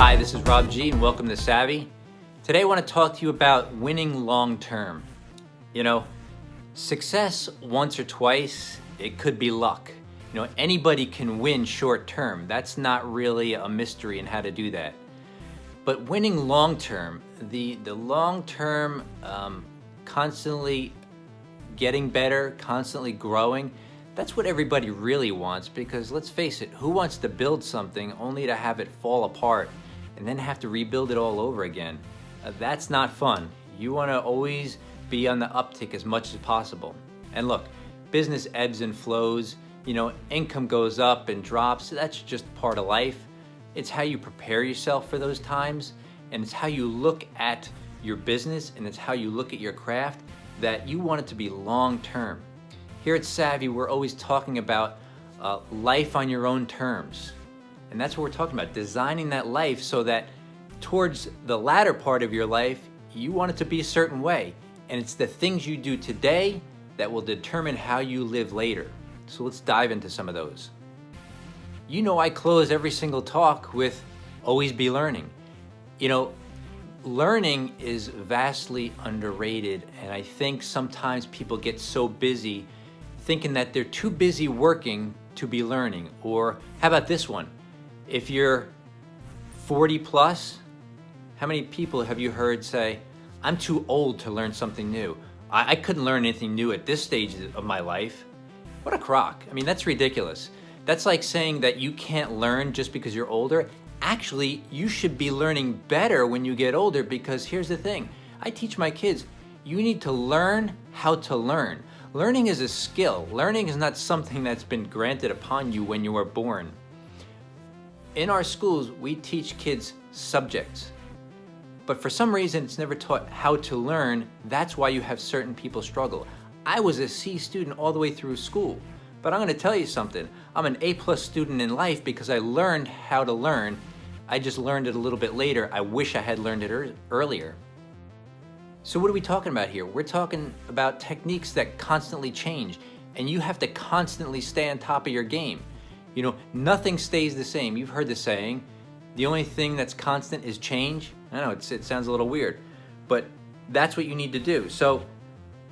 Hi, this is Rob G and welcome to Savvy. Today I want to talk to you about winning long term. You know, success once or twice, it could be luck. Anybody can win short term. That's not really a mystery in how to do that. But winning long term, the long term, constantly getting better, constantly growing, that's what everybody really wants, because let's face it, who wants to build something only to have it fall apart and then have to rebuild it all over again? That's not fun. You want to always be on the uptick as much as possible. And look, business ebbs and flows, income goes up and drops. That's just part of life. It's how you prepare yourself for those times, and it's how you look at your business, and it's how you look at your craft, that you want it to be long term. Here at Savvy, we're always talking about life on your own terms. And that's what we're talking about, designing that life so that towards the latter part of your life, you want it to be a certain way. And it's the things you do today that will determine how you live later. So let's dive into some of those. I close every single talk with always be learning. Learning is vastly underrated, and I think sometimes people get so busy thinking that they're too busy working to be learning. Or how about this one? If you're 40 plus, how many people have you heard say, I'm too old to learn something new? I couldn't learn anything new at this stage of my life. What a crock. I mean, that's ridiculous. That's like saying that you can't learn just because you're older. Actually, you should be learning better when you get older, because here's the thing. I teach my kids, you need to learn how to learn. Learning is a skill. Learning is not something that's been granted upon you when you were born. In our schools, we teach kids subjects, but for some reason it's never taught how to learn. That's why you have certain people struggle. I was a C student all the way through school, but I'm going to tell you something. I'm an A+ student in life because I learned how to learn. I just learned it a little bit later. I wish I had learned it earlier. So what are we talking about here? We're talking about techniques that constantly change, and you have to constantly stay on top of your game. Nothing stays the same. You've heard the saying, the only thing that's constant is change. I know it sounds a little weird, but that's what you need to do. So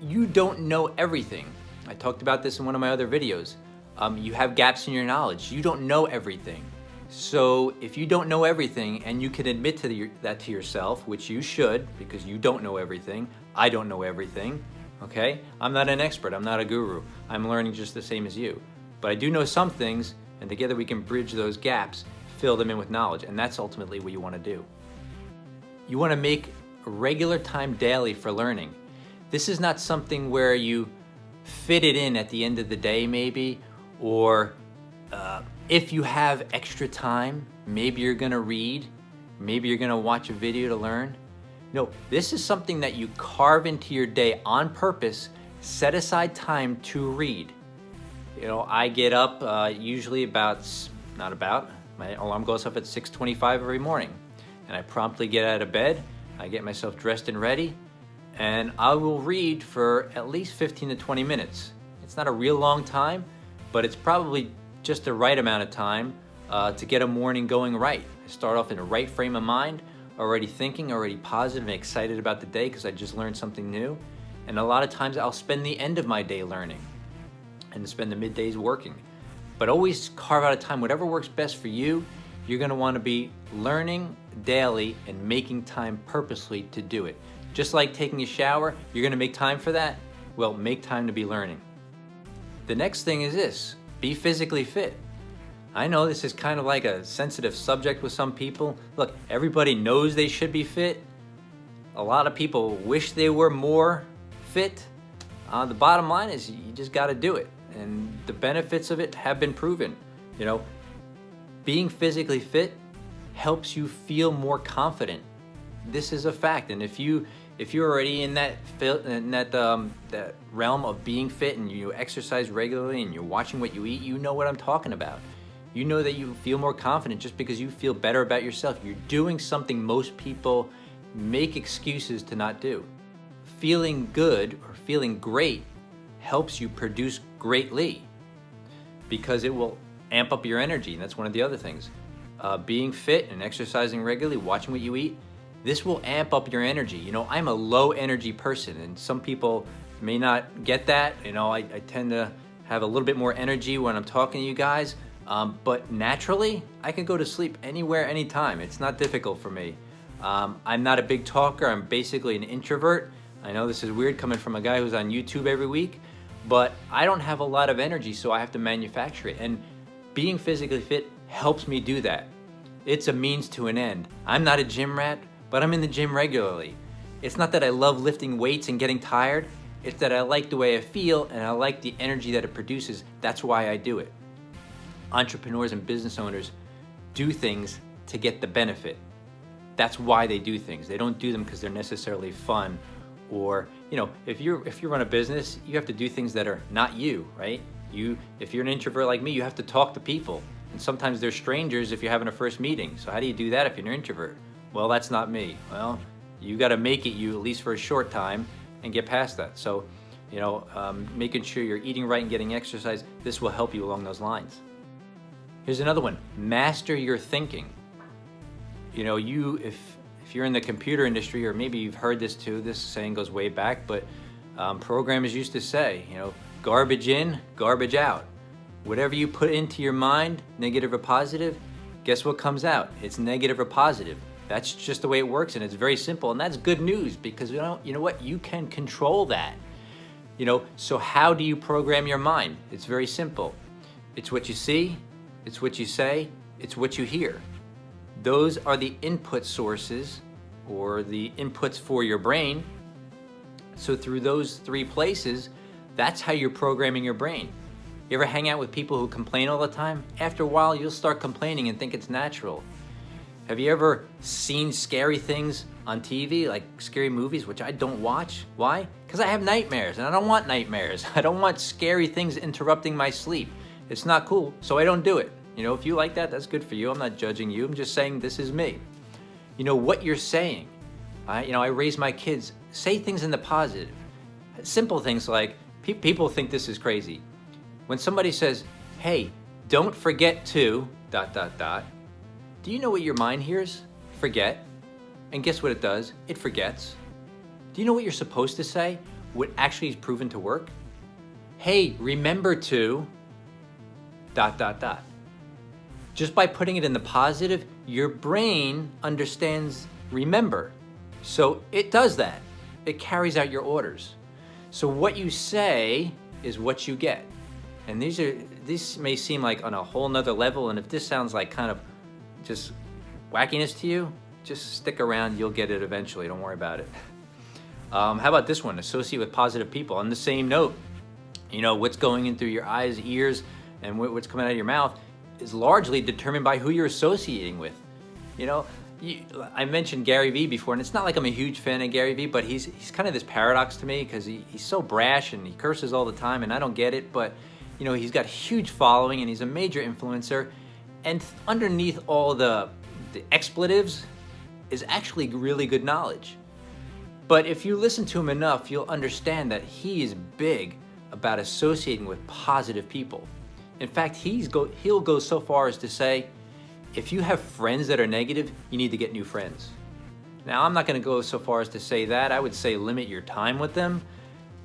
you don't know everything. I talked about this in one of my other videos. You have gaps in your knowledge. You don't know everything. So if you don't know everything, and you can admit that to yourself, which you should, because you don't know everything. I don't know everything, okay? I'm not an expert, I'm not a guru. I'm learning just the same as you. But I do know some things, and together we can bridge those gaps, fill them in with knowledge, and that's ultimately what you want to do. You want to make a regular time daily for learning. This is not something where you fit it in at the end of the day maybe, or if you have extra time, maybe you're gonna read, maybe you're gonna watch a video to learn. No, this is something that you carve into your day on purpose. Set aside time to read. I get up usually my alarm goes off at 6:25 every morning, and I promptly get out of bed, I get myself dressed and ready, and I will read for at least 15 to 20 minutes. It's not a real long time, but it's probably just the right amount of time to get a morning going right. I start off in a right frame of mind, already thinking, already positive and excited about the day because I just learned something new. And a lot of times I'll spend the end of my day learning and spend the middays working. But always carve out a time, whatever works best for you. You're gonna wanna be learning daily and making time purposely to do it. Just like taking a shower, you're gonna make time for that? Well, make time to be learning. The next thing is this, be physically fit. I know this is kind of like a sensitive subject with some people. Look, everybody knows they should be fit. A lot of people wish they were more fit. The bottom line is you just gotta do it. And the benefits of it have been proven. Being physically fit helps you feel more confident. This is a fact. And if you're already in that realm of being fit, and you exercise regularly and you're watching what you eat, you know what I'm talking about. You know that you feel more confident just because you feel better about yourself. You're doing something most people make excuses to not do. Feeling good or feeling great helps you produce greatly, because it will amp up your energy. And that's one of the other things. being fit and exercising regularly, watching what you eat, this will amp up your energy. You know, I'm a low energy person, and some people may not get that. You know, I tend to have a little bit more energy when I'm talking to you guys, but naturally, I can go to sleep anywhere, anytime. It's not difficult for me. I'm not a big talker. I'm basically an introvert. I know this is weird coming from a guy who's on YouTube every week, but I don't have a lot of energy, so I have to manufacture it. And being physically fit helps me do that. It's a means to an end. I'm not a gym rat, but I'm in the gym regularly. It's not that I love lifting weights and getting tired. It's that I like the way I feel and I like the energy that it produces. That's why I do it. Entrepreneurs and business owners do things to get the benefit. That's why they do things. They don't do them because they're necessarily fun, or, you know, if you run a business, you have to do things that are not you, right? If you're an introvert like me, you have to talk to people, and sometimes they're strangers if you're having a first meeting. So how do you do that if you're an introvert? Well, that's not me. Well, you got to make it you, at least for a short time, and get past that. So, you know, making sure you're eating right and getting exercise, this will help you along those lines. Here's another one: master your thinking. You know, if you're in the computer industry, or maybe you've heard this too, this saying goes way back, but programmers used to say, you know, garbage in, garbage out. Whatever you put into your mind, negative or positive, guess what comes out? It's negative or positive. That's just the way it works, and it's very simple, and that's good news, because you know what? You can control that. You know, so how do you program your mind? It's very simple. It's what you see, it's what you say, it's what you hear. Those are the input sources, or the inputs for your brain. So through those three places, that's how you're programming your brain. You ever hang out with people who complain all the time? After a while, you'll start complaining and think it's natural. Have you ever seen scary things on TV, like scary movies, which I don't watch? Why? Because I have nightmares, and I don't want nightmares. I don't want scary things interrupting my sleep. It's not cool, so I don't do it. You know, if you like that, that's good for you. I'm not judging you. I'm just saying this is me. You know, what you're saying. I raise my kids, say things in the positive. Simple things like, people think this is crazy. When somebody says, hey, don't forget to, ... Do you know what your mind hears? Forget. And guess what it does? It forgets. Do you know what you're supposed to say? What actually is proven to work? Hey, remember to ... Just by putting it in the positive, your brain understands remember. So it does that. It carries out your orders. So what you say is what you get. And these may seem like on a whole nother level, and if this sounds like kind of just wackiness to you, just stick around, you'll get it eventually, don't worry about it. How about this one? Associate with positive people. On the same note, you know, what's going in through your eyes, ears, and what's coming out of your mouth is largely determined by who you're associating with. You know, I mentioned Gary Vee before, and it's not like I'm a huge fan of Gary Vee, but he's kind of this paradox to me, because he's so brash and he curses all the time, and I don't get it, but you know, he's got a huge following and he's a major influencer, and underneath all the expletives is actually really good knowledge. But if you listen to him enough, you'll understand that he is big about associating with positive people. In fact, he'll go so far as to say, if you have friends that are negative, you need to get new friends. Now, I'm not going to go so far as to say that. I would say limit your time with them,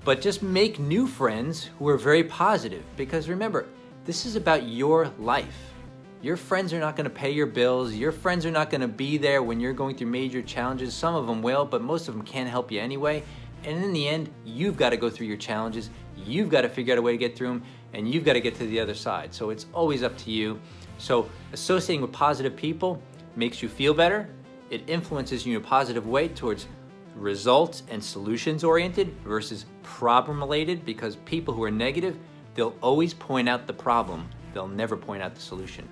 but just make new friends who are very positive. Because remember, this is about your life. Your friends are not going to pay your bills. Your friends are not going to be there when you're going through major challenges. Some of them will, but most of them can't help you anyway. And in the end, you've got to go through your challenges. You've got to figure out a way to get through them, and you've got to get to the other side. So it's always up to you. So associating with positive people makes you feel better. It influences you in a positive way towards results and solutions oriented versus problem related, because people who are negative, they'll always point out the problem. They'll never point out the solution.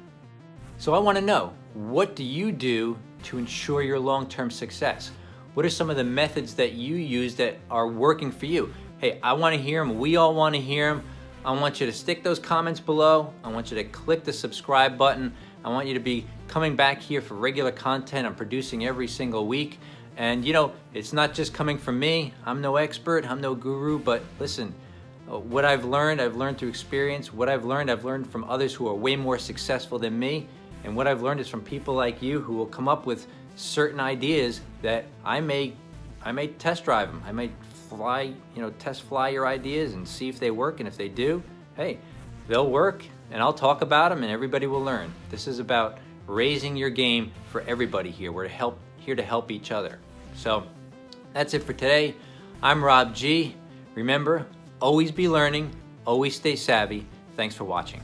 So I want to know, what do you do to ensure your long-term success? What are some of the methods that you use that are working for you? Hey, I want to hear them. We all want to hear them. I want you to stick those comments below. I want you to click the subscribe button. I want you to be coming back here for regular content I'm producing every single week. And you know, it's not just coming from me. I'm no expert, I'm no guru, but listen, what I've learned through experience. What I've learned from others who are way more successful than me. And what I've learned is from people like you who will come up with certain ideas that I may test drive them. I may test fly your ideas and see if they work, and if they do, hey, they'll work and I'll talk about them and everybody will learn. This is about raising your game for everybody here. We're here to help each other. So that's it for today. I'm Rob G. Remember, always be learning, always stay savvy. Thanks for watching.